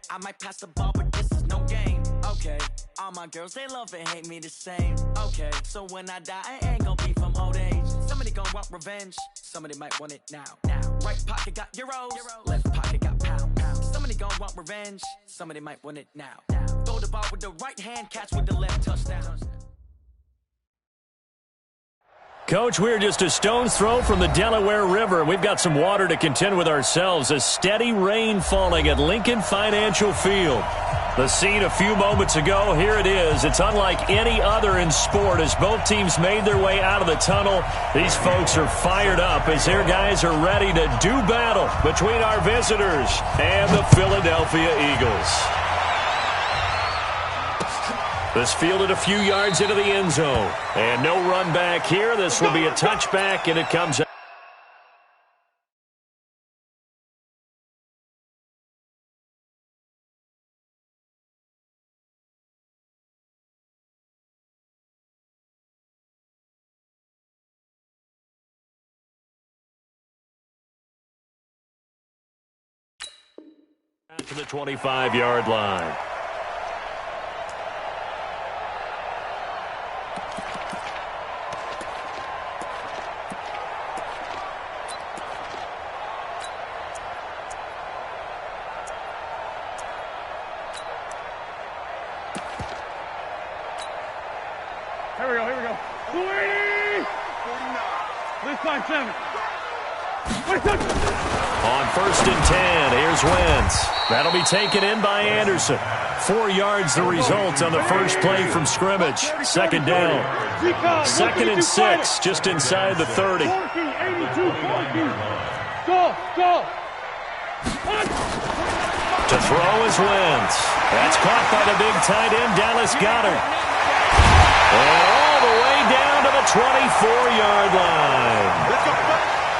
I might pass the ball, but this is no game. Okay, all my girls, they love and hate me the same. Okay, so when I die, I ain't gonna be from old age. Somebody gonna want revenge, somebody might want it now. Right pocket got euros, left pocket got pounds. Somebody gonna want revenge, somebody might want it now. Throw the ball with the right hand, catch with the left, touchdown. Coach, we're just a stone's throw from the Delaware River. We've got some water to contend with ourselves. A steady rain falling at Lincoln Financial Field. The scene a few moments ago, here it is. It's unlike any other in sport as both teams made their way out of the tunnel. These folks are fired up as their guys are ready to do battle between our visitors and the Philadelphia Eagles. This fielded a few yards into the end zone. And no run back here. This will be a touchback, and it comes out. To the 25-yard line. Here we go. 280! 357. On 1st and 10, here's Wentz. That'll be taken in by Anderson. 4 yards the result on the first play from scrimmage. Second down. 2nd and 6, just inside the 30. Go! To throw is Wentz. That's caught by the big tight end, Dallas Goedert. And all the way down to the 24-yard line.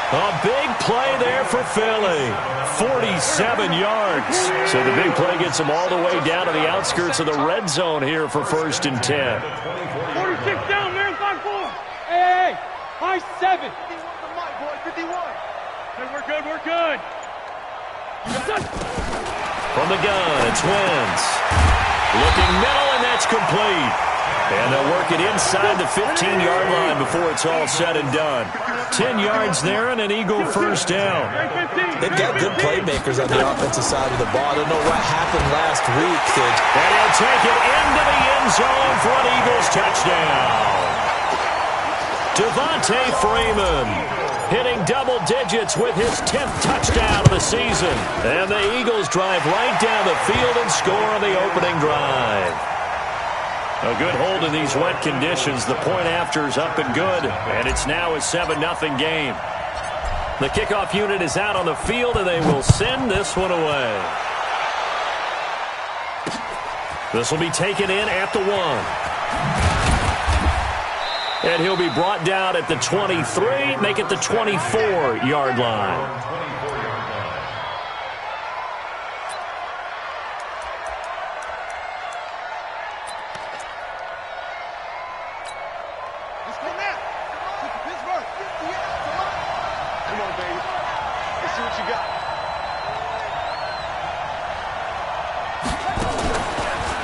A big play there for Philly. 47 yards. So the big play gets them all the way down to the outskirts of the red zone here for 1st and 10. 46 down, marathon 4. Hey, high 7. 51. Hey, we're good. From the gun, it's Wentz. Looking middle, and that's complete. And they'll work it inside the 15-yard line before it's all said and done. 10 yards there and an Eagle first down. They've got good playmakers on the offensive side of the ball. I don't know what happened last week. And he'll take it into the end zone for an Eagles touchdown. Devontae Freeman hitting double digits with his 10th touchdown of the season. And the Eagles drive right down the field and score on the opening drive. A good hold in these wet conditions. The point after is up and good, and it's now a 7-0 game. The kickoff unit is out on the field, and they will send this one away. This will be taken in at the 1. And he'll be brought down at the 23, make it the 24-yard line.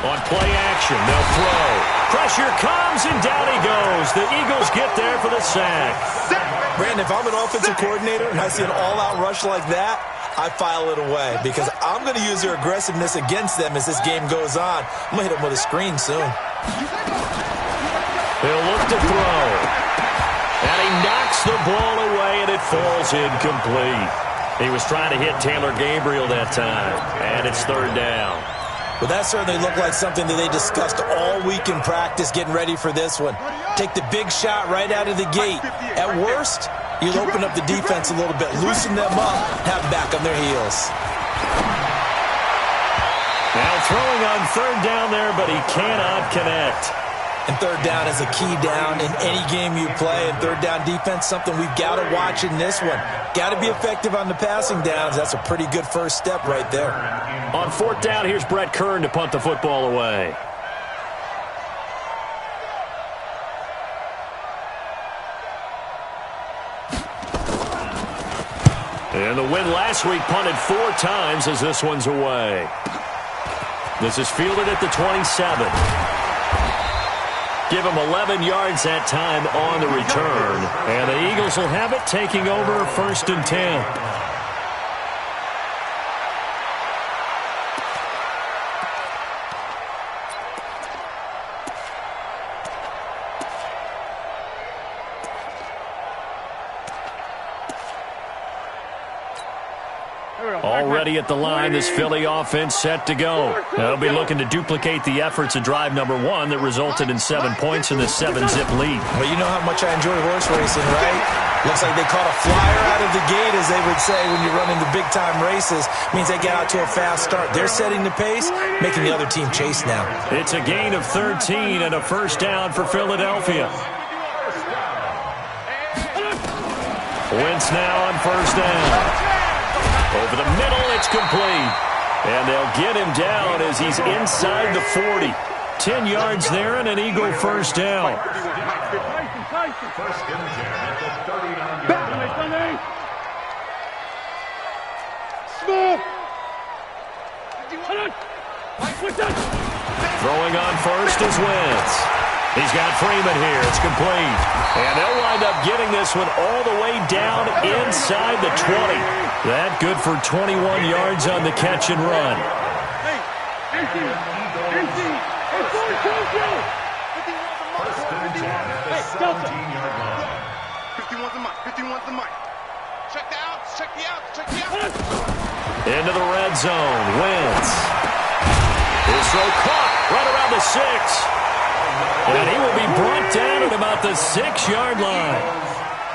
On play action, they'll throw. Pressure comes, and down he goes. The Eagles get there for the sack. Brandon, if I'm an offensive coordinator and I see an all-out rush like that, I file it away because I'm going to use their aggressiveness against them as this game goes on. I'm going to hit them with a screen soon. He'll look to throw. And he knocks the ball away, and it falls incomplete. He was trying to hit Taylor Gabriel that time, and it's 3rd down. Well, that certainly looked like something that they discussed all week in practice getting ready for this one. Take the big shot right out of the gate. At worst, you'll open up the defense a little bit, loosen them up, have them back on their heels. Now throwing on 3rd down there, but he cannot connect. And 3rd down is a key down in any game you play. And 3rd down defense, something we've got to watch in this one. Got to be effective on the passing downs. That's a pretty good first step right there. On 4th down, here's Brett Kern to punt the football away. And the win last week punted 4 times as this one's away. This is fielded at the 27. Give him 11 yards that time on the return. And the Eagles will have it, taking over 1st and 10. Already at the line, this Philly offense set to go. They'll be looking to duplicate the efforts of drive number 1 that resulted in 7 points in the 7-zip lead. Well, you know how much I enjoy horse racing, right? Looks like they caught a flyer out of the gate, as they would say when you're running the big-time races. Means they get out to a fast start. They're setting the pace, making the other team chase now. It's a gain of 13 and a first down for Philadelphia. Wentz now on first down. Over the middle, it's complete. And they'll get him down as he's inside the 40. 10 yards there and an Eagle first down. Throwing on first is Wentz. He's got Freeman here. It's complete. And they'll wind up getting this one all the way down inside the 20. That good for 21 yards on the catch and run. Into the red zone. Wentz. His throw caught right around the 6. And he will be brought down at about the 6-yard line.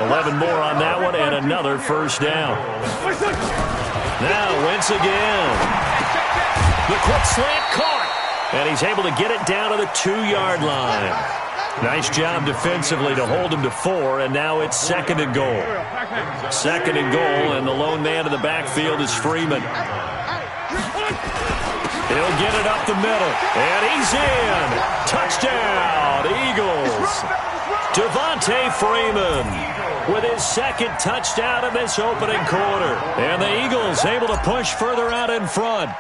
11 more on that one and another first down. Now Wentz again. The quick slant caught. And he's able to get it down to the 2-yard line. Nice job defensively to hold him to 4, and now it's 2nd and goal. 2nd and goal, and the lone man in the backfield is Freeman. He'll get it up the middle, and he's in. Touchdown, Eagles. Devontae Freeman with his 2nd touchdown in this opening quarter. And the Eagles able to push further out in front.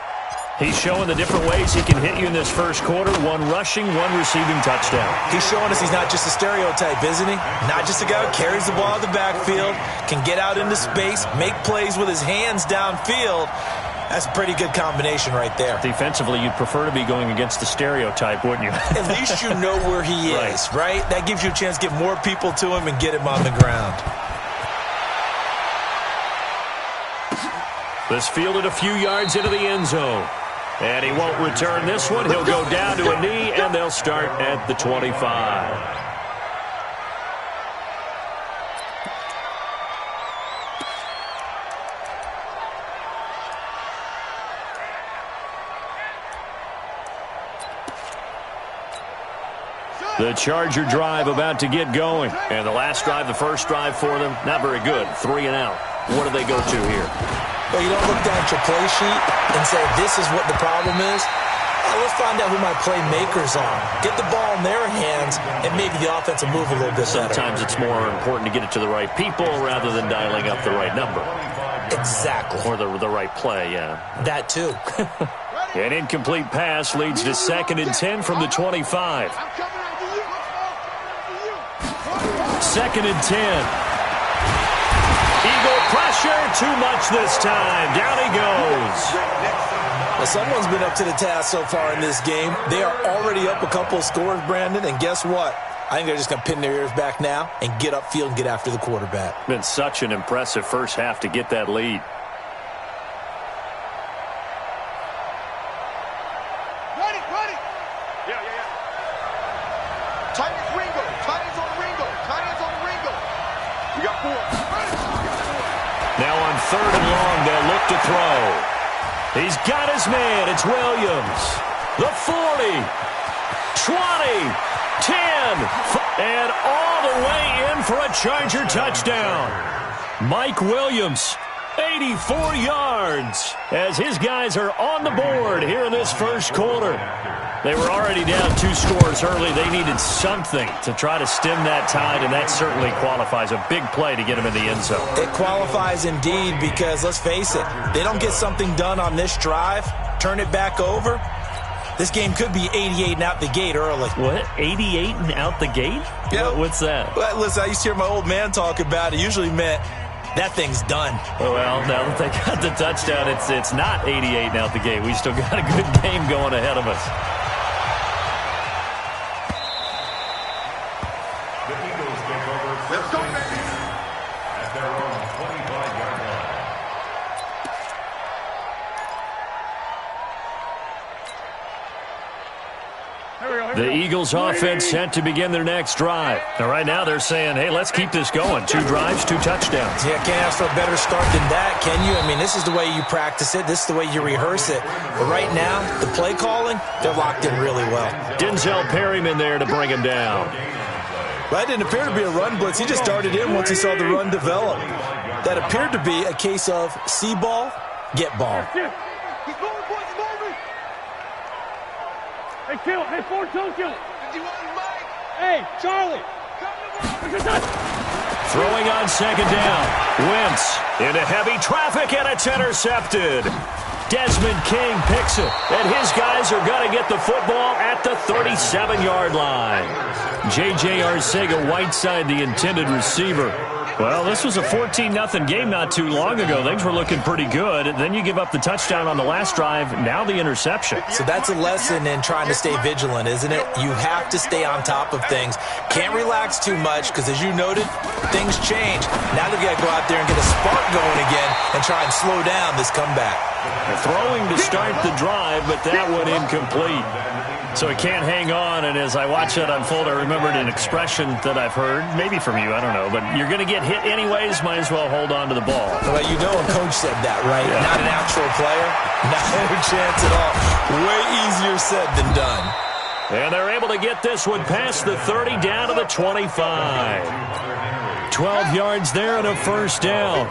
He's showing the different ways he can hit you in this first quarter. 1 rushing, 1 receiving touchdown. He's showing us he's not just a stereotype, isn't he? Not just a guy who carries the ball in the backfield, can get out into space, make plays with his hands downfield. That's a pretty good combination right there. Defensively, you'd prefer to be going against the stereotype, wouldn't you? At least you know where he is, right? That gives you a chance to get more people to him and get him on the ground. This fielded a few yards into the end zone. And he won't return this one. He'll go down to a knee, and they'll start at the 25. The Charger drive about to get going. And the last drive, the first drive for them, not very good. 3 and out. What do they go to here? Well, you don't look down at your play sheet and say, this is what the problem is. Let's find out who my playmakers are. Get the ball in their hands, and maybe the offense will move a little bit better. Sometimes it's more important to get it to the right people rather than dialing up the right number. Exactly. Or the right play, yeah. That too. An incomplete pass leads to 2nd and 10 from the 25. 2nd and 10. Eagle pressure, too much this time. Down he goes. Well, someone's been up to the task so far in this game. They are already up a couple of scores, Brandon, and guess what? I think they're just going to pin their ears back now and get upfield and get after the quarterback. Been such an impressive first half to get that lead. Ready. Yeah. Tight ends Ringo. Tight ends on Ringo. We got 4. Now on 3rd and long, they'll look to throw. He's got his man. It's Williams. The 40, 20, 10, and all the way in for a Charger touchdown. Mike Williams, 84 yards, as his guys are on the board here in this first quarter. They were already down 2 scores early. They needed something to try to stem that tide, and that certainly qualifies. A big play to get them in the end zone. It qualifies indeed because, let's face it, they don't get something done on this drive, turn it back over, This game could be 88 and out the gate early. What? 88 and out the gate? Yeah. What's that? Well, listen, I used to hear my old man talk about it. Usually meant that thing's done. Well, now that they got the touchdown, it's not 88 and out the gate. We still got a good game going ahead of us. Let's go, baby. At their own 25-yard line. The Eagles offense set to begin their next drive. Now, right now they're saying, hey, let's keep this going. 2 drives, 2 touchdowns. Yeah, can't ask for a better start than that, can you? I mean, this is the way you practice it. This is the way you rehearse it. But right now, the play calling, they're locked in really well. Denzel Perryman there to bring him down. That didn't appear to be a run blitz. He just darted in once he saw the run develop. That appeared to be a case of see ball, get ball. He's moving, boys, he's moving. Hey, kill. Hey, 4-2, kill. Hey, Charlie. Throwing on second down. Wentz into heavy traffic, and it's intercepted. Desmond King picks it, and his guys are going to get the football at the 37-yard line. J.J. Arcega-Whiteside, the intended receiver. Well, this was a 14-0 game not too long ago. Things were looking pretty good. Then you give up the touchdown on the last drive. Now the interception. So that's a lesson in trying to stay vigilant, isn't it? You have to stay on top of things. Can't relax too much because, as you noted, things change. Now they've got to go out there and get a spark going again and try and slow down this comeback. Throwing to start the drive, but that one incomplete. So it can't hang on, and as I watch that unfold, I remembered an expression that I've heard, maybe from you, I don't know, but you're going to get hit anyways, might as well hold on to the ball. Well, you know a coach said that, right? Yeah. Not an actual player? No chance at all. Way easier said than done. And they're able to get this one past the 30 down to the 25. 12 yards there and a first down.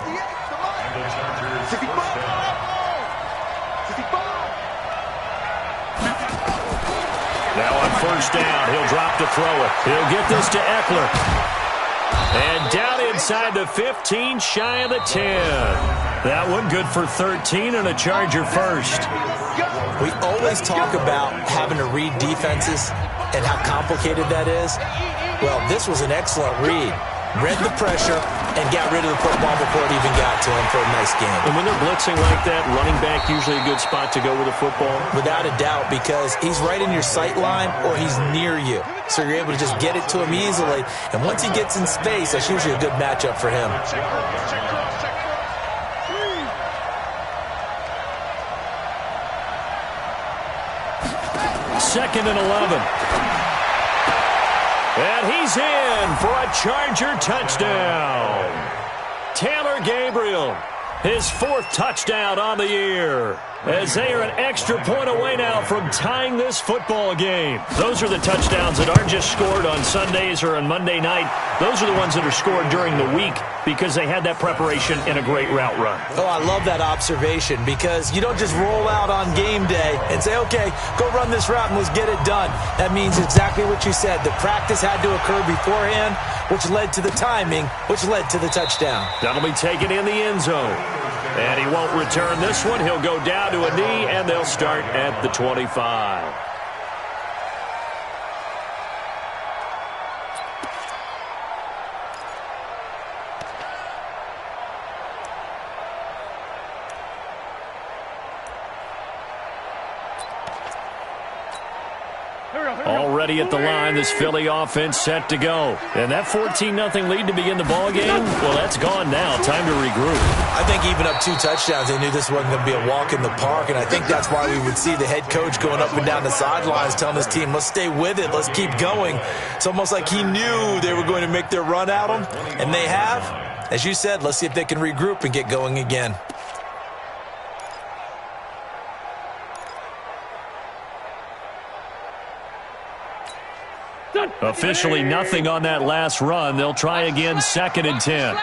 Now on first down, he'll drop to throw it. He'll get this to Eckler. And down inside the 15, shy of the 10. That one good for 13 and a Charger first. We always talk about having to read defenses and how complicated that is. Well, this was an excellent read. Read the pressure and got rid of the football before it even got to him for a nice game. And when they're blitzing like that, running back usually a good spot to go with the football? Without a doubt, because he's right in your sight line or he's near you. So you're able to just get it to him easily. And once he gets in space, that's usually a good matchup for him. Second and 11. And he's in for a Charger touchdown. Taylor Gabriel, his 4th touchdown on the year. As they are an extra point away now from tying this football game. Those are the touchdowns that aren't just scored on Sundays or on Monday night. Those are the ones that are scored during the week because they had that preparation in a great route run. Oh, I love that observation because you don't just roll out on game day and say, okay, go run this route and let's get it done. That means exactly what you said. The practice had to occur beforehand, which led to the timing, which led to the touchdown. That'll be taken in the end zone. And he won't return this one. He'll go down to a knee, and they'll start at the 25. Already at the line, this Philly offense set to go. And that 14-0 lead to begin the ball game, well, that's gone now. Time to regroup. I think even up 2 touchdowns, they knew this wasn't going to be a walk in the park, and I think that's why we would see the head coach going up and down the sidelines telling his team, let's stay with it, let's keep going. It's almost like he knew they were going to make their run at him, and they have. As you said, let's see if they can regroup and get going again. Officially nothing on that last run. They'll try again, 2nd and 10.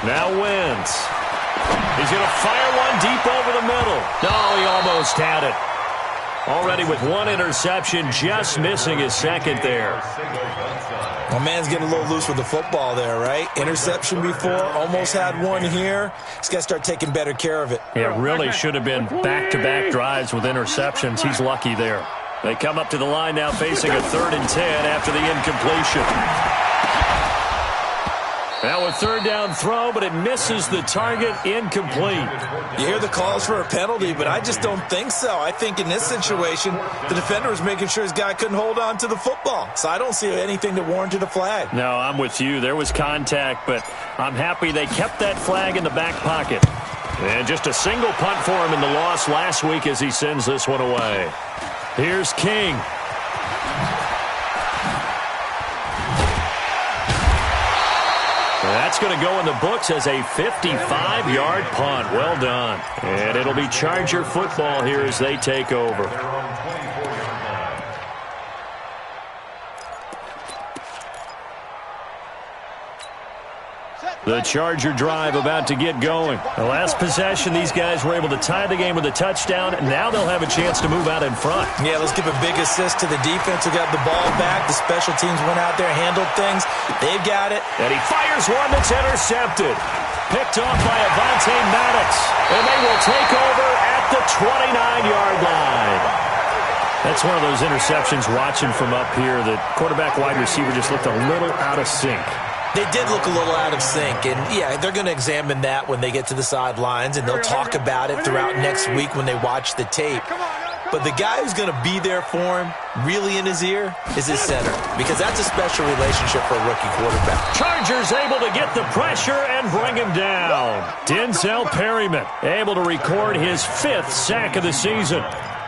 Now Wentz. He's going to fire one deep over the middle. Oh, he almost had it. Already with one interception, just missing his second there. My man's getting a little loose with the football there, right? Interception before, almost had one here. He's got to start taking better care of it. Yeah, really should have been back-to-back drives with interceptions. He's lucky there. They come up to the line now facing a 3rd and 10 after the incompletion. Now a 3rd down throw, but it misses the target, incomplete. You hear the calls for a penalty, but I just don't think so. I think in this situation, the defender was making sure his guy couldn't hold on to the football. So I don't see anything that warranted a flag. No, I'm with you. There was contact, but I'm happy they kept that flag in the back pocket. And just a single punt for him in the loss last week as he sends this one away. Here's King. That's going to go in the books as a 55-yard punt. Well done. And it'll be Charger football here as they take over. The Charger drive about to get going. The last possession, these guys were able to tie the game with a touchdown. Now they'll have a chance to move out in front. Yeah, let's give a big assist to the defense who got the ball back. The special teams went out there, handled things. They've got it. And he fires one that's intercepted. Picked off by Avonte Maddox. And they will take over at the 29-yard line. That's one of those interceptions watching from up here. The quarterback wide receiver just looked a little out of sync. They did look a little out of sync, and yeah, they're going to examine that when they get to the sidelines, and they'll talk about it throughout next week when they watch the tape. But the guy who's going to be there for him, really in his ear, is his center, because that's a special relationship for a rookie quarterback. Chargers able to get the pressure and bring him down. Denzel Perryman able to record his 5th sack of the season.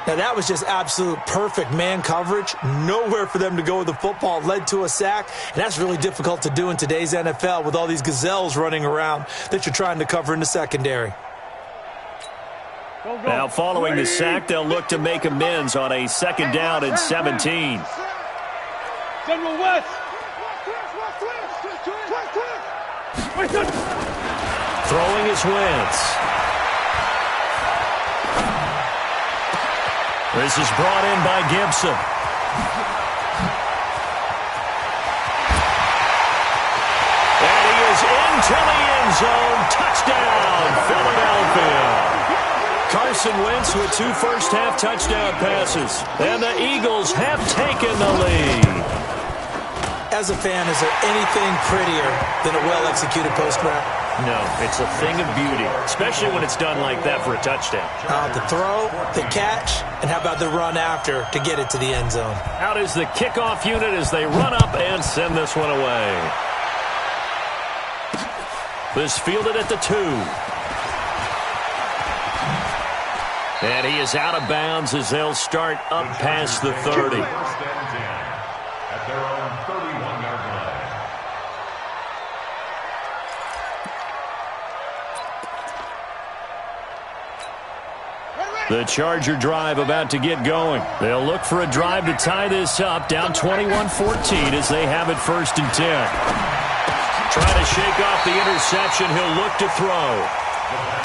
Now, that was just absolute perfect man coverage. Nowhere for them to go with the football. Led to a sack, and that's really difficult to do in today's NFL with all these gazelles running around that you're trying to cover in the secondary. Now, following the sack, they'll look to make amends on a 2nd down and 17. General West. Throwing is Wentz. This is brought in by Gibson. And he is into the end zone. Touchdown, Philadelphia. Carson Wentz with 2 first-half touchdown passes. And the Eagles have taken the lead. As a fan, is there anything prettier than a well-executed post route? No, it's a thing of beauty, especially when it's done like that for a touchdown. The throw, the catch, and how about the run after to get it to the end zone? Out is the kickoff unit as they run up and send this one away. This fielded at the 2. And he is out of bounds as they'll start up past the 30. At their own 31-yard line. The Charger drive about to get going. They'll look for a drive to tie this up, down 21-14 as they have it 1st and 10. Trying to shake off the interception, he'll look to throw.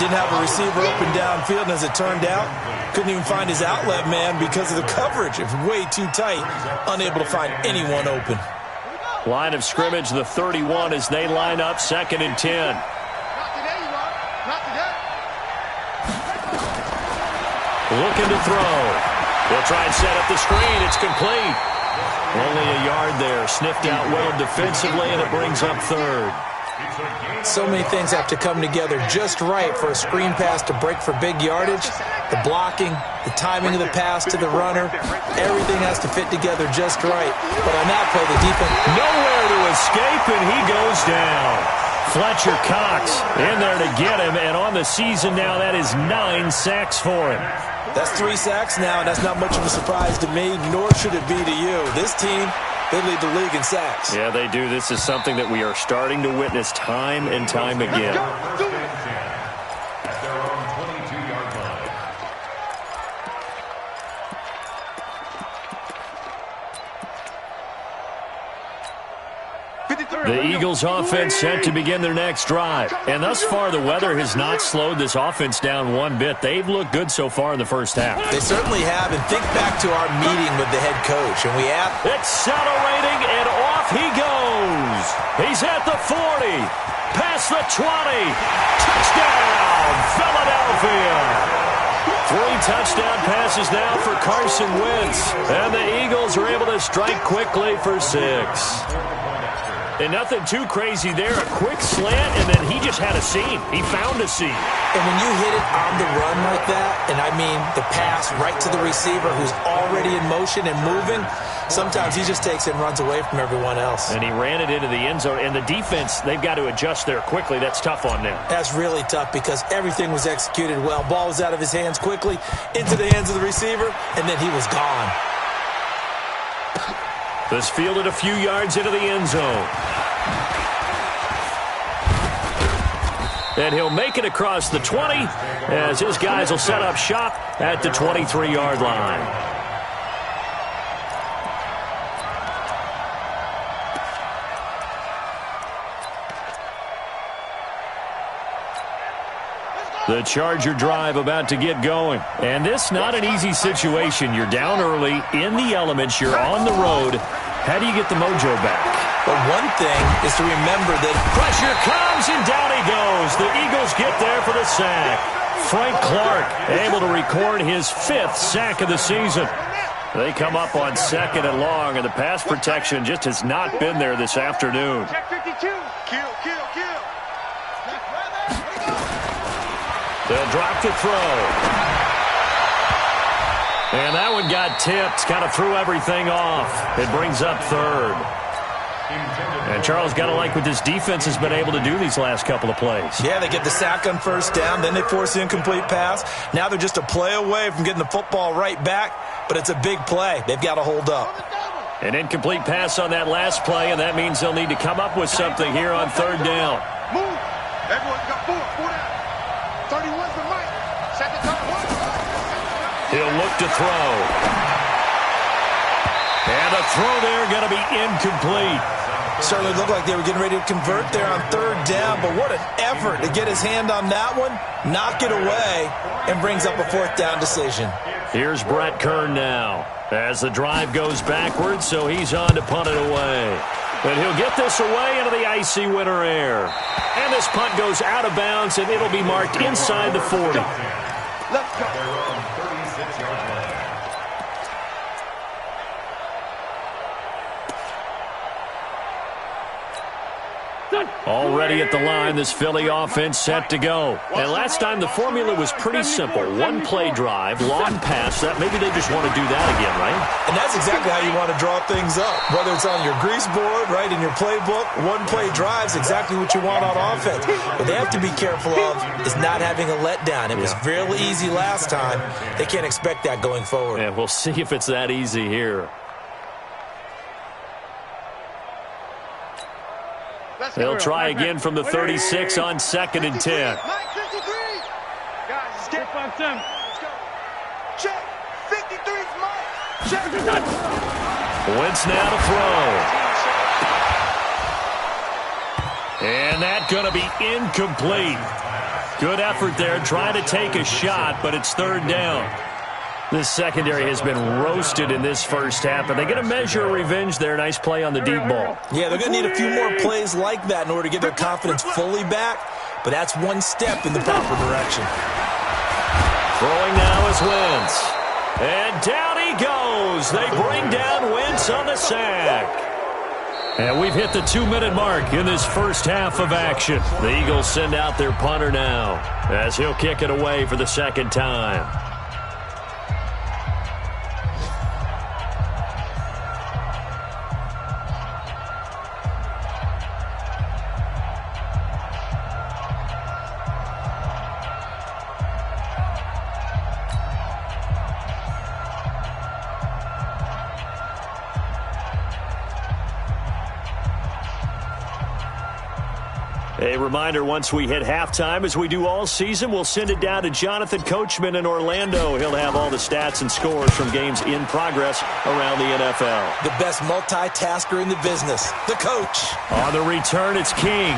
Didn't have a receiver open downfield, and as it turned out, couldn't even find his outlet man because of the coverage. It was way too tight, unable to find anyone open. Line of scrimmage, the 31 as they line up 2nd and 10. Looking to throw. They'll try and set up the screen. It's complete. Only a yard there. Sniffed out well defensively, and it brings up 3rd. So many things have to come together just right for a screen pass to break for big yardage. The blocking, the timing of the pass to the runner, everything has to fit together just right. But on that play, the defense... Nowhere to escape, and he goes down. Fletcher Cox in there to get him, and on the season now, that is 9 sacks for him. That's 3 sacks now, and that's not much of a surprise to me, nor should it be to you. This team, they lead the league in sacks. Yeah, they do. This is something that we are starting to witness time and time again. At their own 22-yard line. The Eagles offense set to begin their next drive. And thus far, the weather has not slowed this offense down one bit. They've looked good so far in the first half. They certainly have. And think back to our meeting with the head coach. And we have... Accelerating, and off he goes. He's at the 40. Past the 20. Touchdown, Philadelphia. 3 touchdown passes now for Carson Wentz. And the Eagles are able to strike quickly for 6. And nothing too crazy there. A quick slant, and then he just had a seam. He found a seam. And when you hit it on the run like that, and I mean the pass right to the receiver who's already in motion and moving, sometimes he just takes it and runs away from everyone else. And he ran it into the end zone. And the defense, they've got to adjust there quickly. That's tough on them. That's really tough because everything was executed well. Ball was out of his hands quickly, into the hands of the receiver, and then he was gone. This fielded a few yards into the end zone. And he'll make it across the 20 as his guys will set up shop at the 23-yard line. The Charger drive about to get going. And this not an easy situation. You're down early, in the elements, you're on the road. How do you get the mojo back? But one thing is to remember that pressure comes, and down he goes. The Eagles get there for the sack. Frank Clark able to record his 5th sack of the season. They come up on 2nd and long, and the pass protection just has not been there this afternoon. Check 52. Kill. They'll drop to throw. And that one got tipped, kind of threw everything off. It brings up 3rd. And Charles, got to like what this defense has been able to do these last couple of plays. Yeah, they get the sack on 1st down, then they force the incomplete pass. Now they're just a play away from getting the football right back, but it's a big play. They've got to hold up. An incomplete pass on that last play, and that means they'll need to come up with something here on 3rd down. Move. Everyone's got 4 down. 31 for Mike. Second time. He'll look to throw. And the throw there going to be incomplete. Certainly looked like they were getting ready to convert there on 3rd down, but what an effort to get his hand on that one, knock it away, and brings up a 4th down decision. Here's Brett Kern now as the drive goes backwards, so he's on to punt it away. And he'll get this away into the icy winter air. And this punt goes out of bounds, and it'll be marked inside the 40. Let's go. Already at the line, this Philly offense set to go. And last time the formula was pretty simple. 1 play drive, long pass. That maybe they just want to do that again, right? And that's exactly how you want to draw things up. Whether it's on your grease board, right, in your playbook, 1 play drive is exactly what you want on offense. What they have to be careful of is not having a letdown. It was real easy last time. They can't expect that going forward. And we'll see if it's that easy here. They'll try again from the 36 on 2nd and 10. Guys, skip on 10. Let's go. Check. 53 's Mike. Check. Wentz now to throw. And that's going to be incomplete. Good effort there trying to take a shot, but it's 3rd down. This secondary has been roasted in this first half, but they get a measure of revenge there. Nice play on the deep ball. Yeah, they're going to need a few more plays like that in order to get their confidence fully back, but that's 1 step in the proper direction. Throwing now is Wentz. And down he goes. They bring down Wentz on the sack. And we've hit the 2-minute mark in this first half of action. The Eagles send out their punter now as he'll kick it away for the 2nd time. A reminder, once we hit halftime, as we do all season, we'll send it down to Jonathan Coachman in Orlando. He'll have all the stats and scores from games in progress around the NFL. The best multitasker in the business, the coach. On the return, it's King.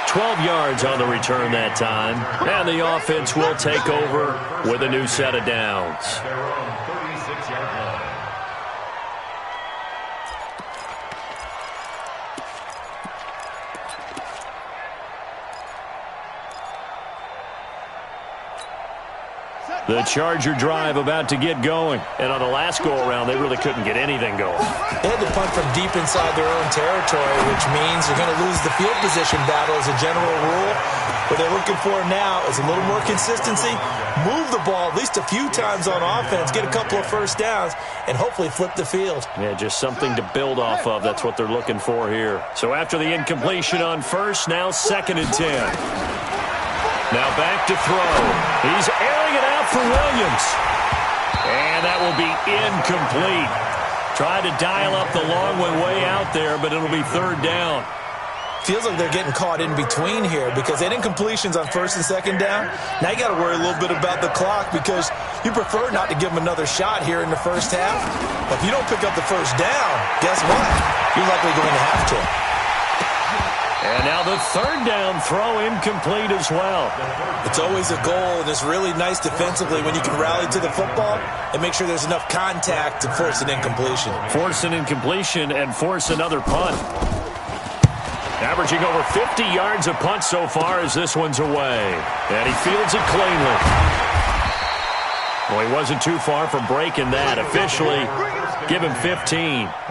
12 yards on the return that time. And the offense will take over with a new set of downs. Their own 36-yard line. The Charger drive about to get going. And on the last go-around, they really couldn't get anything going. They had to punt from deep inside their own territory, which means you're going to lose the field position battle as a general rule. What they're looking for now is a little more consistency, move the ball at least a few times on offense, get a couple of first downs, and hopefully flip the field. Yeah, just something to build off of. That's what they're looking for here. So after the incompletion on first, now 2nd and 10. Now back to throw. He's airing it out for Williams. And that will be incomplete. Tried to dial up the long one way out there, but it'll be 3rd down. Feels like they're getting caught in between here because they had incompletions on 1st and 2nd down. Now you got to worry a little bit about the clock because you prefer not to give them another shot here in the first half. But if you don't pick up the first down, guess what? You're likely going to have to. And now the 3rd down throw incomplete as well. It's always a goal, and it's really nice defensively when you can rally to the football and make sure there's enough contact to force an incompletion. Force an incompletion and force another punt. Averaging over 50 yards a punt so far as this one's away. And he fields it cleanly. Well, he wasn't too far from breaking that. Officially, give him 15.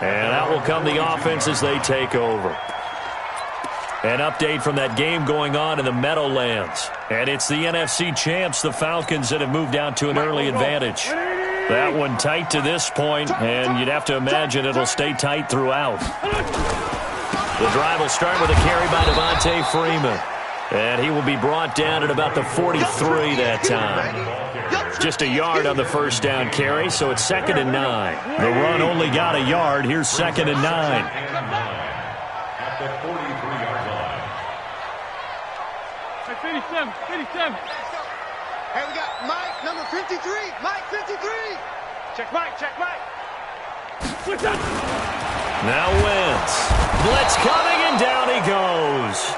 And out will come the offense as they take over. An update from that game going on in the Meadowlands. And it's the NFC champs, the Falcons, that have moved out to an early advantage. That one tight to this point, and you'd have to imagine it'll stay tight throughout. The drive will start with a carry by Devontae Freeman. And he will be brought down at about the 43 that time. Just a yard on the first down carry, so it's 2nd and 9. The run only got a yard. Here's 2nd and 9. At the 43-yard line. 57, 57. Hey, we got Mike, number 53. Mike, 53. Check Mike, check Mike. Switch up. Now Wentz. Blitz coming, and down he goes.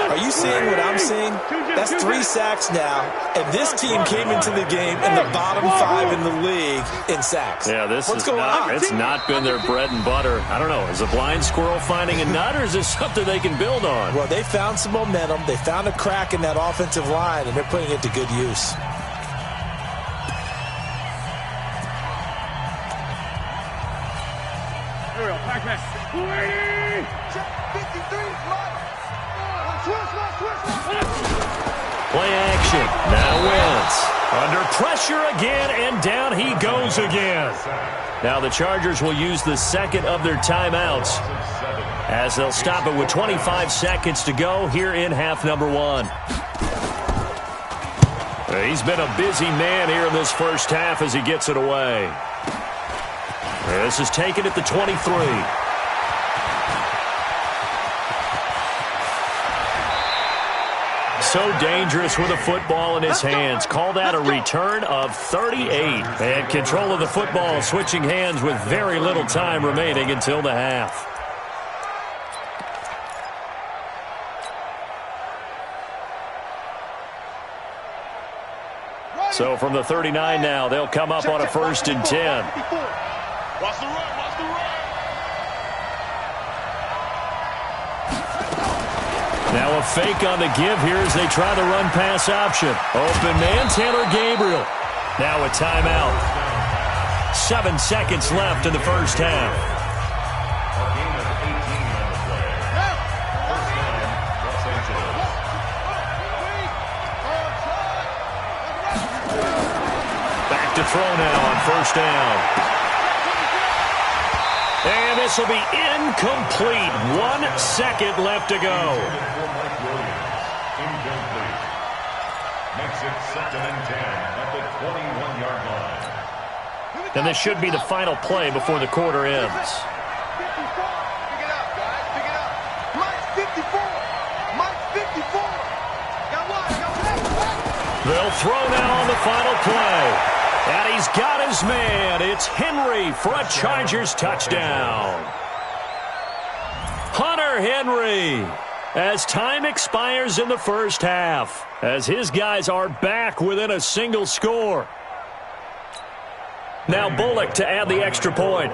Are you seeing what I'm seeing? That's 3 sacks now, and this team came into the game in the bottom 5 in the league in sacks. Yeah, What's going on? It's not been their bread and butter. I don't know. Is a blind squirrel finding a nut, or is this something they can build on? Well, they found some momentum. They found a crack in that offensive line, and they're putting it to good use. Here we go, Pac-Man. 53, Mike. Play action. Now Wentz. Under pressure again, and down he goes again. Now the Chargers will use the 2nd of their timeouts as they'll stop it with 25 seconds to go here in half number 1. He's been a busy man here in this first half as he gets it away. This is taken at the 23. So dangerous with a football in his hands. Call that a return of 38. And control of the football switching hands with very little time remaining until the half. So from the 39 now, they'll come up on a 1st and 10. Watch the run, watch the run. Now a fake on the give here as they try the run-pass option. Open man, Taylor Gabriel. Now a timeout. 7 seconds left in the first half. A game of 18 on the play. First down, Los Angeles. Back to throw now on 1st down. And this will be incomplete. 1 second left to go. Incomplete. Makes it 2nd and 10 at the 21-yard line. And this should be the final play before the quarter ends. Pick it up, guys. Pick it up. Mike, They'll throw now on the final play. And he's got his man. It's Henry for a Chargers touchdown. Hunter Henry, as time expires in the first half, as his guys are back within a single score. Now Bullock to add the extra point.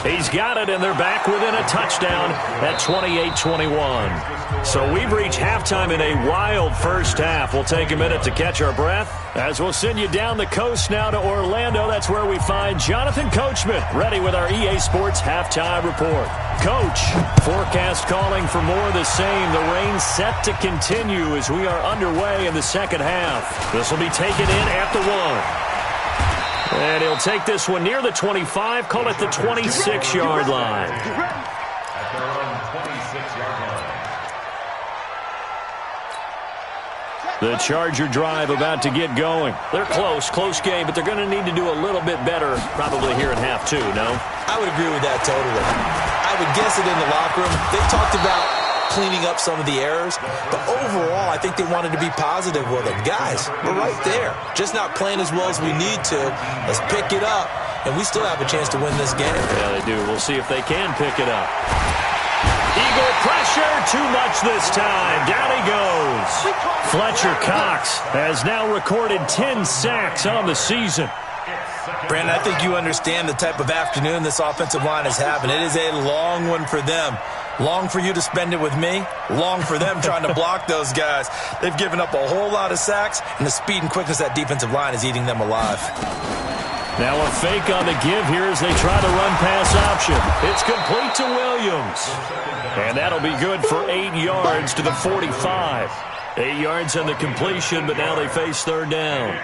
He's got it, and they're back within a touchdown at 28-21. So we've reached halftime in a wild first half. We'll take a minute to catch our breath as we'll send you down the coast now to Orlando. That's where we find Jonathan Coachman ready with our EA Sports halftime report. Coach, forecast calling for more of the same. The rain set to continue as we are underway in the second half. This will be taken in at the 1. And he'll take this one near the 25, call it the 26-yard line. At their own 26-yard line. The Charger drive about to get going. They're close game, but they're going to need to do a little bit better probably here in half two, no? I would agree with that totally. I would guess it in the locker room. They talked about cleaning up some of the errors, but overall, I think they wanted to be positive with them. Guys, we're right there. Just not playing as well as we need to. Let's pick it up, and we still have a chance to win this game. Yeah, they do. We'll see if they can pick it up. Eagle pressure, too much this time. Down he goes. Fletcher Cox has now recorded 10 sacks on the season. Brandon, I think you understand the type of afternoon this offensive line is having. It is a long one for them. Long for you to spend it with me. Long for them trying to block those guys. They've given up a whole lot of sacks, and the speed and quickness of that defensive line is eating them alive. Now a fake on the give here as they try to run pass option. It's complete to Williams. And that'll be good for 8 yards to the 45. 8 yards on the completion, but now they face third down.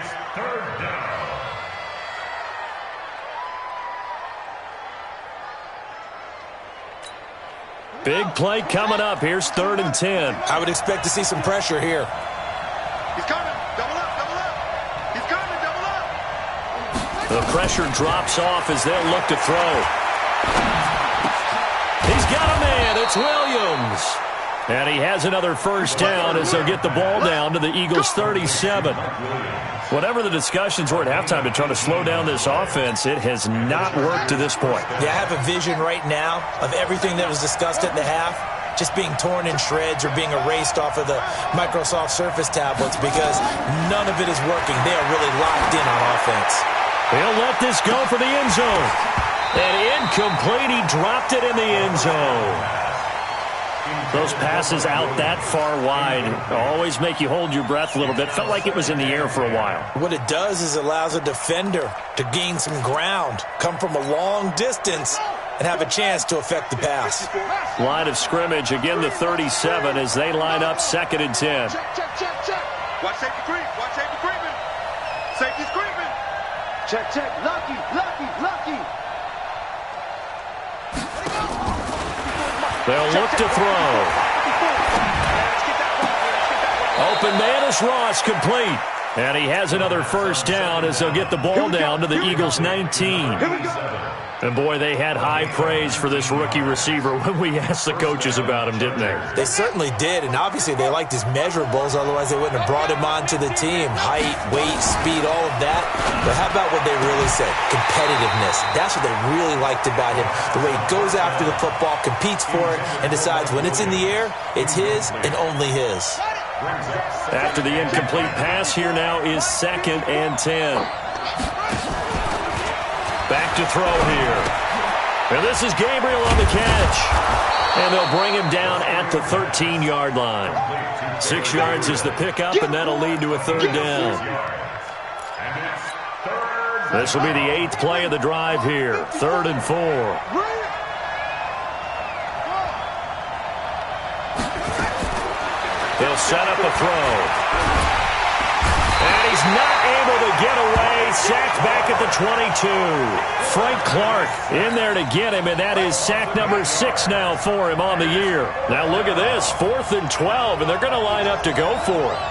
Big play coming up. Here's 3rd and 10. I would expect to see some pressure here. He's coming. Double up. He's coming. Double up. The pressure drops off as they'll look to throw. He's got a man. It's Williams. And he has another first down as they'll get the ball down to the Eagles' 37. Whatever the discussions were at halftime to try to slow down this offense, it has not worked to this point. Yeah, I have a vision right now of everything that was discussed at the half just being torn in shreds or being erased off of the Microsoft Surface tablets because none of it is working. They are really locked in on offense. He'll let this go for the end zone. And incomplete. He dropped it in the end zone. Those passes out that far wide always make you hold your breath a little bit. Felt like it was in the air for a while. What it does is it allows a defender to gain some ground, come from a long distance, and have a chance to affect the pass. Line of scrimmage, again the 37 as they line up 2nd and 10. Check. Watch safety creep. Watch safety creeping. Safety's creeping. Check. Lucky. They'll look to throw. Open man is Ross, complete. And he has another first down as they'll get the ball down to the Eagles' 19. And boy, they had high praise for this rookie receiver when we asked the coaches about him, didn't they? They certainly did, and obviously they liked his measurables, otherwise they wouldn't have brought him onto the team. Height, weight, speed, all of that. But how about what they really said? Competitiveness. That's what they really liked about him. The way he goes after the football, competes for it, and decides when it's in the air, it's his and only his. After the incomplete pass, here now is 2nd and 10. Back to throw here. And this is Gabriel on the catch. And they'll bring him down at the 13-yard line. 6 yards is the pickup, and that'll lead to a third down. This will be the 8th play of the drive here. 3rd and 4. He'll set up a throw. And he's not able to get away. Sacked back at the 22. Frank Clark in there to get him, and that is sack number 6 now for him on the year. Now look at this, 4th and 12, and they're going to line up to go for it.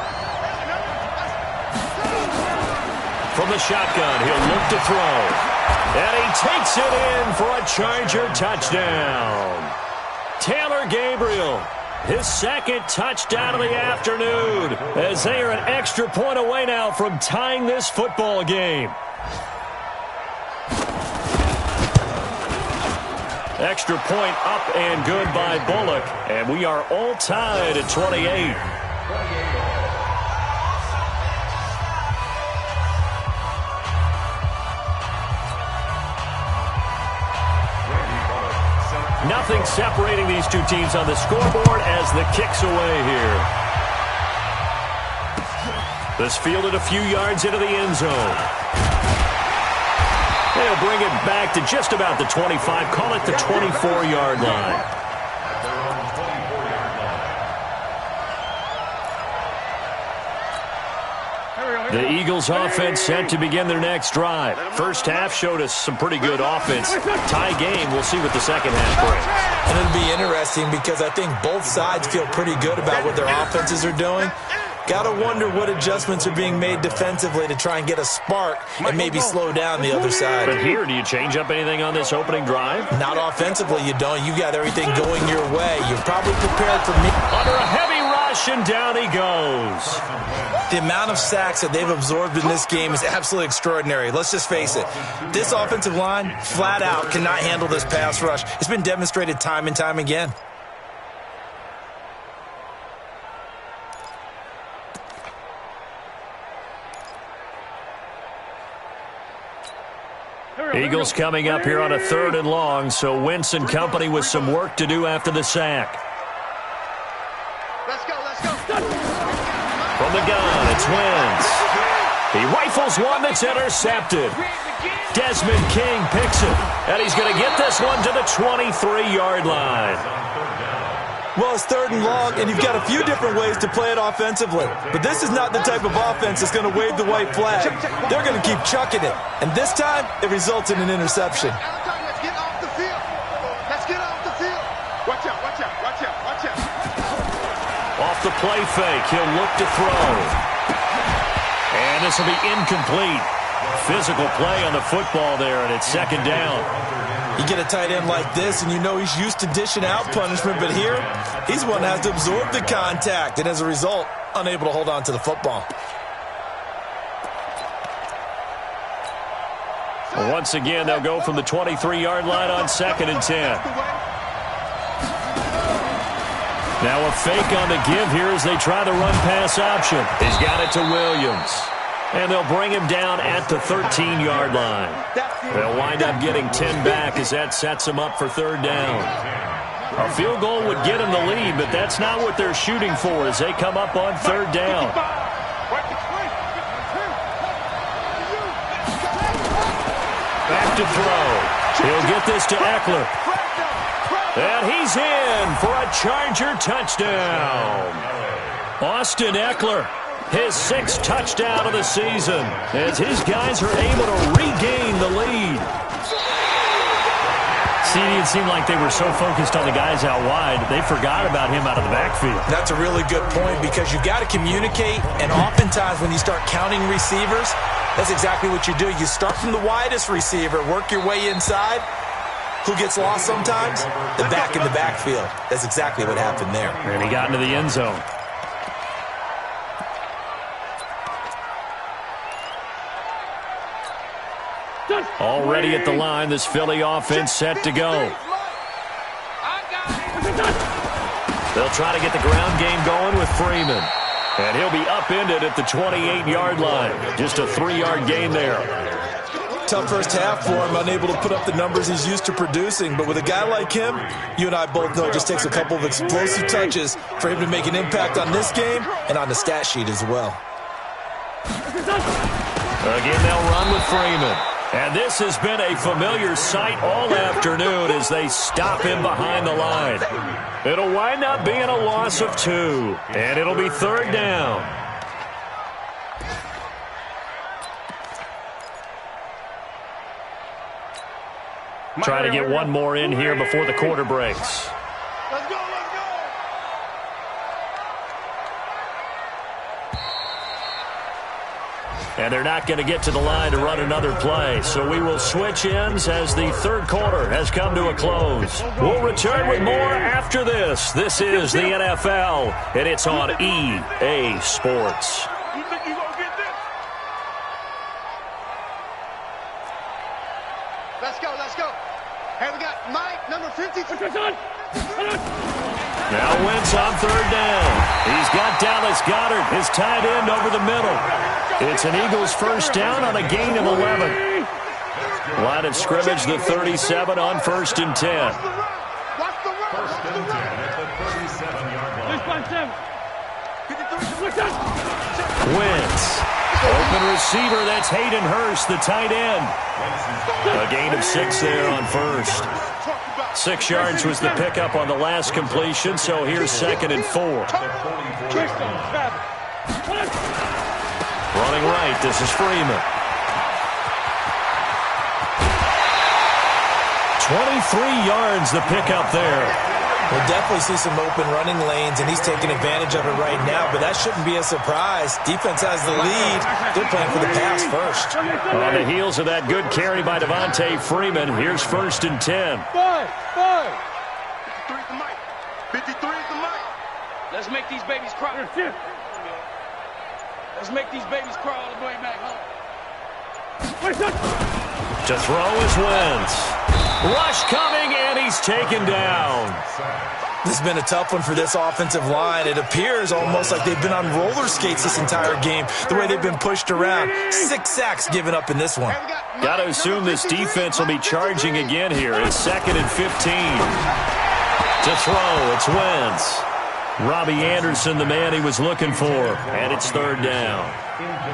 From the shotgun, he'll look to throw. And he takes it in for a Charger touchdown. Taylor Gabriel His second touchdown of the afternoon, as they are an extra point away now from tying this football game. Extra point up and good by Bullock, and we are all tied at 28. Nothing separating these two teams on the scoreboard as the kick's away here. This fielded a few yards into the end zone. They'll bring it back to just about the 25. Call it the 24-yard line. The Eagles offense set to begin their next drive. First half showed us some pretty good offense. Tie game, we'll see what the second half brings. And it'll be interesting because I think both sides feel pretty good about what their offenses are doing. Got to wonder what adjustments are being made defensively to try and get a spark and maybe slow down the other side. But here, do you change up anything on this opening drive? Not offensively, you don't. You got everything going your way. You're probably prepared for me. Under a heavy rush, and down he goes. The amount of sacks that they've absorbed in this game is absolutely extraordinary. Let's just face it. This offensive line, flat out, cannot handle this pass rush. It's been demonstrated time and time again. Eagles coming up here on a 3rd and long, so Wentz and company with some work to do after the sack. Let's go, let's go. From the gun, it's Wentz. He rifles one that's intercepted. Desmond King picks it, and he's going to get this one to the 23-yard line. Well, it's 3rd and long, and you've got a few different ways to play it offensively. But this is not the type of offense that's going to wave the white flag. They're going to keep chucking it. And this time, it results in an interception. Let's get off the field. Let's get off the field. Watch out, watch out, watch out, watch out. Off the play fake, he'll look to throw. And this will be incomplete. Physical play on the football there, and it's 2nd down. You get a tight end like this, and you know he's used to dishing out punishment, but here, he's one that has to absorb the contact, and as a result, unable to hold on to the football. Once again, they'll go from the 23-yard line on 2nd and 10. Now a fake on the give here as they try the run-pass option. He's got it to Williams. And they'll bring him down at the 13-yard line. They'll wind up getting 10 back as that sets them up for 3rd down. A field goal would get them the lead, but that's not what they're shooting for as they come up on 3rd down. Back to throw. He'll get this to Eckler. And he's in for a Charger touchdown. Austin Eckler, his 6th touchdown of the season, as his guys are able to regain the lead. See, it seemed like they were so focused on the guys out wide, they forgot about him out of the backfield. That's a really good point because you got to communicate, and oftentimes when you start counting receivers, that's exactly what you do. You start from the widest receiver, work your way inside. Who gets lost sometimes? The back in the backfield. That's exactly what happened there. And he got into the end zone. Already at the line, this Philly offense set to go. They'll try to get the ground game going with Freeman. And he'll be upended at the 28-yard line. Just a 3-yard gain there. Tough first half for him, unable to put up the numbers he's used to producing. But with a guy like him, you and I both know it just takes a couple of explosive touches for him to make an impact on this game and on the stat sheet as well. Again, they'll run with Freeman. And this has been a familiar sight all afternoon as they stop him behind the line. It'll wind up being a loss of 2, and it'll be 3rd down. Try to get one more in here before the quarter breaks. Let's go, let's go. And they're not going to get to the line to run another play. So we will switch ends as the third quarter has come to a close. We'll return with more after this. This is the NFL, and it's on EA Sports. You think you gonna get this? Let's go, let's go. Hey, we got Mike, number 50. Now Wentz on third down. He's got Dallas Goedert, his tight end, over the middle. It's an Eagles first down on a gain of 11. Line of scrimmage, the 37 on 1st and 10. Watch the run. First and 10 at the 37-yard line. Wentz. Open receiver, that's Hayden Hurst, the tight end. A gain of 6 there on first. 6 yards was the pickup on the last completion, so here's 2nd and 4. Running right, this is Freeman. 23 yards the pickup there. We'll definitely see some open running lanes, and he's taking advantage of it right now, but that shouldn't be a surprise. Defense has the lead. They're playing for the pass first. On the heels of that good carry by Devontae Freeman, here's 1st and 10. 5. 53 is the mic. 53 is the mic. Let's make these babies cry. Let's make these babies cry all the way back home. To throw is Wentz. Rush coming, and he's taken down. This has been a tough one for this offensive line. It appears almost like they've been on roller skates this entire game, the way they've been pushed around. 6 sacks given up in this one. Got to assume this defense will be charging again here. It's 2nd and 15. To throw, it's Wentz. Robbie Anderson, the man he was looking for, and it's 3rd down.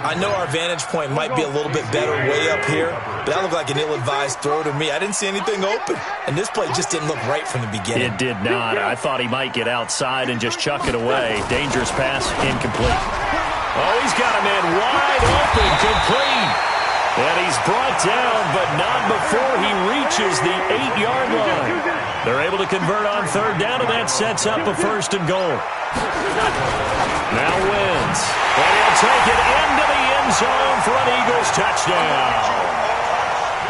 I know our vantage point might be a little bit better way up here, but that looked like an ill-advised throw to me. I didn't see anything open, and this play just didn't look right from the beginning. It did not. I thought he might get outside and just chuck it away. Dangerous pass, incomplete. Oh, he's got a man wide open, complete. And he's brought down, but not before he reaches the 8-yard line. They're able to convert on 3rd down, and that sets up a 1st and goal. Now Wentz, and he'll take it into the end zone for an Eagles touchdown.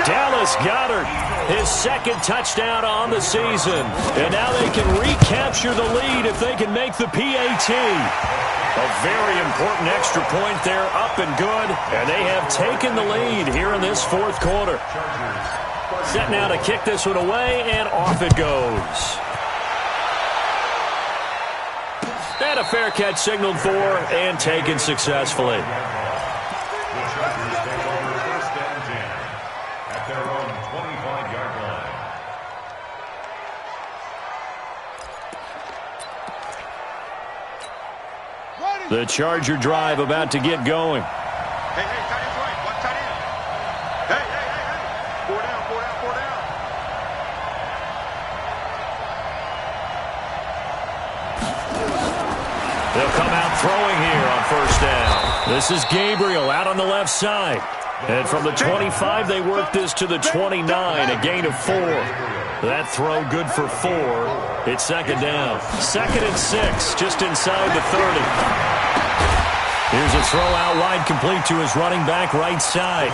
Dallas Goedert, his 2nd touchdown on the season. And now they can recapture the lead if they can make the PAT. A very important extra point there, up and good. And they have taken the lead here in this 4th quarter. Set now to kick this one away, and off it goes. And a fair catch signaled for and taken successfully. The Chargers take over 1st and 10 at their own 25-yard line. The Charger drive about to get going. Hey, tight end's right. Watch tight end. Hey. 4 down. They'll come out throwing here on 1st down. This is Gabriel out on the left side. And from the 25, they work this to the 29, a gain of 4. That throw good for 4. It's 2nd down. 2nd and 6, just inside the 30. Here's a throw out wide, complete to his running back right side.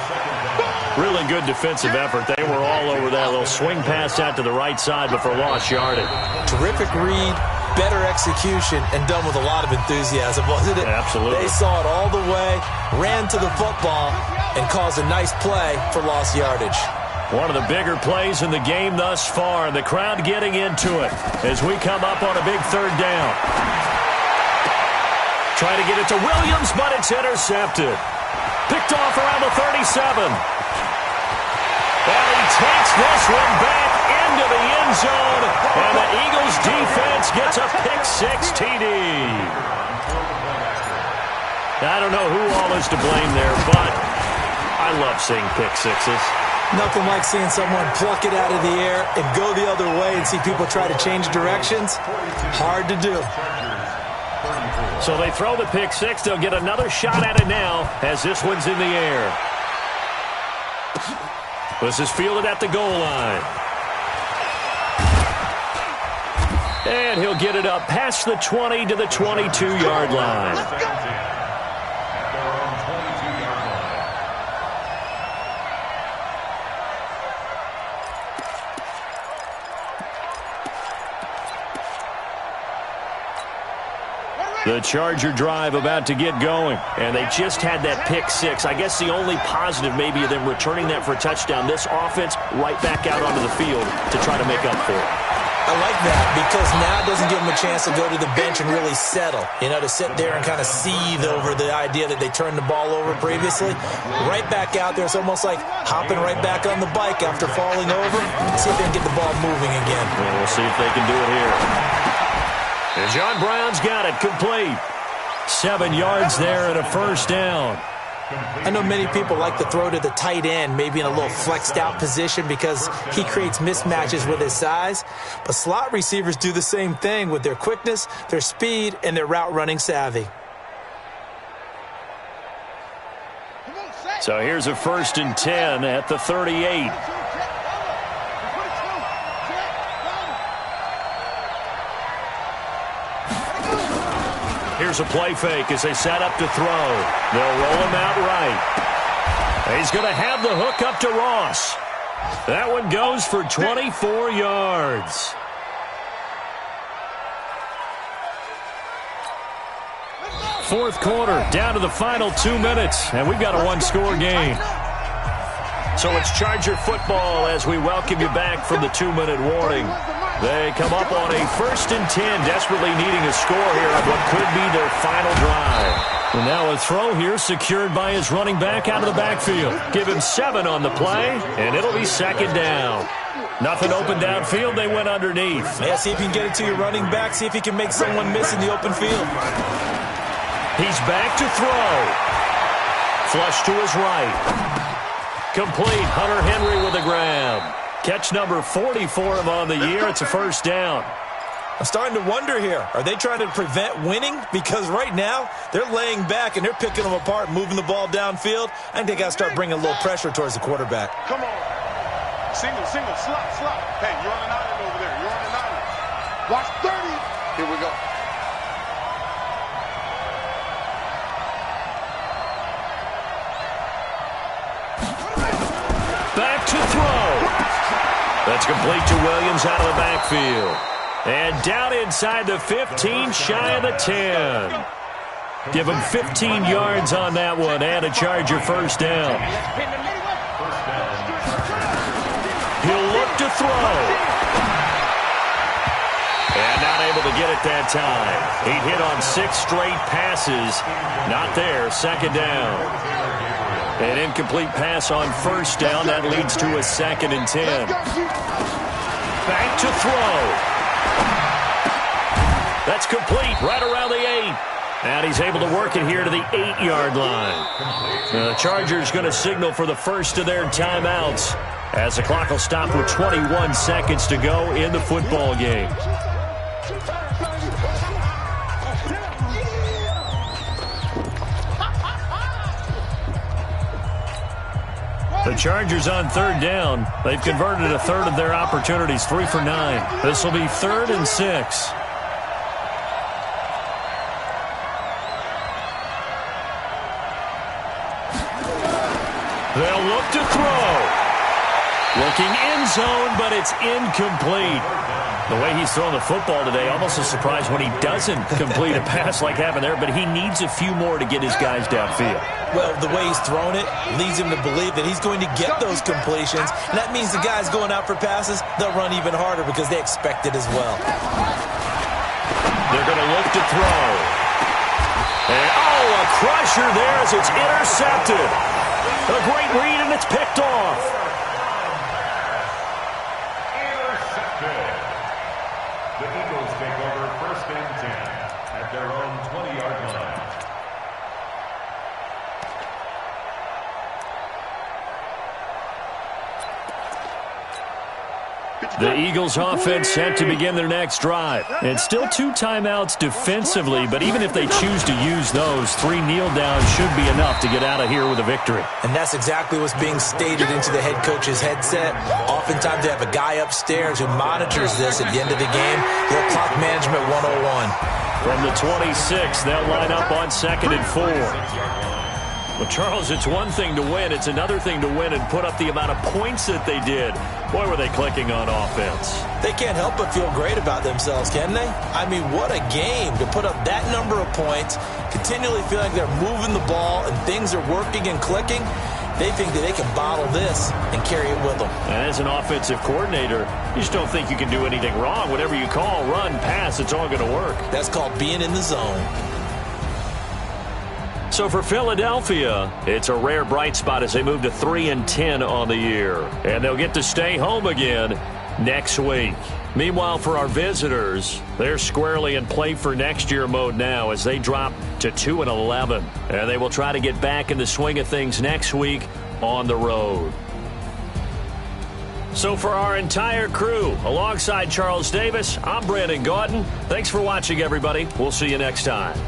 Really good defensive effort. They were all over that little swing pass out to the right side before lost yardage. Terrific read, better execution, and done with a lot of enthusiasm, wasn't it? Absolutely. They saw it all the way, ran to the football, and caused a nice play for lost yardage. One of the bigger plays in the game thus far, and the crowd getting into it as we come up on a big 3rd down. Trying to get it to Williams, but it's intercepted. Picked off around the 37. And he takes this one back into the end zone, and the Eagles defense gets a pick-6 TD. I don't know who all is to blame there, but I love seeing pick-6s. Nothing like seeing someone pluck it out of the air and go the other way and see people try to change directions. Hard to do. So they throw the pick-6. They'll get another shot at it now as this one's in the air. This is fielded at the goal line. And he'll get it up past the 20 to the 22-yard line. The Charger drive about to get going. And they just had that pick six. I guess the only positive maybe of them returning that for a touchdown. This offense right back out onto the field to try to make up for it. I like that because now it doesn't give them a chance to go to the bench and really settle. You know, to sit there and kind of seethe over the idea that they turned the ball over previously. Right back out there. It's almost like hopping right back on the bike after falling over. See if they can get the ball moving again. Well, we'll see if they can do it here. And John Brown's got it complete. 7 yards there and a first down. I know many people like to throw to the tight end, maybe in a little flexed out position because he creates mismatches with his size. But slot receivers do the same thing with their quickness, their speed, and their route running savvy. So here's a 1st and 10 at the 38. Here's a play fake as they set up to throw. They'll roll him out right. He's going to have the hook up to Ross. That one goes for 24 yards. Fourth quarter, down to the final 2 minutes, and we've got a one-score game. So it's Charger football as we welcome you back from the 2-minute warning. They come up on a 1st and 10, desperately needing a score here on what could be their final drive. And now a throw here secured by his running back out of the backfield. Give him 7 on the play, and it'll be 2nd down. Nothing open downfield, they went underneath. Yeah, see if you can get it to your running back, see if he can make someone miss in the open field. He's back to throw. Flush to his right. Complete. Hunter Henry with a grab. Catch number 40 for him on the year. It's a first down. I'm starting to wonder here. Are they trying to prevent winning? Because right now, they're laying back and they're picking them apart, moving the ball downfield. I think they got to start bringing a little pressure towards the quarterback. Come on. Single, slot. Hey, you're on an island over there. You're on an island. Watch 30. Here we go. Back to throw. That's complete to Williams out of the backfield. And down inside the 15, shy of the 10. Give him 15 yards on that one and a Charger first down. He'll look to throw. And not able to get it that time. He hit on 6 straight passes. Not there, 2nd down. An incomplete pass on first down. That leads to a 2nd and 10. Back to throw. That's complete right around the 8. And he's able to work it here to the 8-yard line. The Chargers going to signal for the first of their timeouts as the clock will stop with 21 seconds to go in the football game. The Chargers on 3rd down. They've converted a third of their opportunities, 3 for 9. This will be 3rd and 6. They'll look to throw. Looking end zone, but it's incomplete. The way he's throwing the football today, almost a surprise when he doesn't complete a pass like happened there, but he needs a few more to get his guys downfield. Well, the way he's thrown it leads him to believe that he's going to get those completions, and that means the guys going out for passes, they'll run even harder because they expect it as well. They're going to look to throw. And, a crusher there as it's intercepted. A great read, and it's picked off. The Eagles take over 1st and 10 at their own 20-yard line. The Eagles offense set to begin their next drive. It's still 2 timeouts defensively, but even if they choose to use those, 3 kneel downs should be enough to get out of here with a victory. And that's exactly what's being stated into the head coach's headset. Oftentimes they have a guy upstairs who monitors this at the end of the game. Little clock management 101. From the 26, they'll line up on 2nd and 4. Well, Charles, it's one thing to win. It's another thing to win and put up the amount of points that they did. Boy, were they clicking on offense. They can't help but feel great about themselves, can they? I mean, what a game to put up that number of points, continually feel like they're moving the ball and things are working and clicking. They think that they can bottle this and carry it with them. And as an offensive coordinator, you just don't think you can do anything wrong. Whatever you call, run, pass, it's all going to work. That's called being in the zone. So for Philadelphia, it's a rare bright spot as they move to 3-10 on the year. And they'll get to stay home again next week. Meanwhile, for our visitors, they're squarely in play for next year mode now as they drop to 2-11. And they will try to get back in the swing of things next week on the road. So for our entire crew, alongside Charles Davis, I'm Brandon Gaudin. Thanks for watching, everybody. We'll see you next time.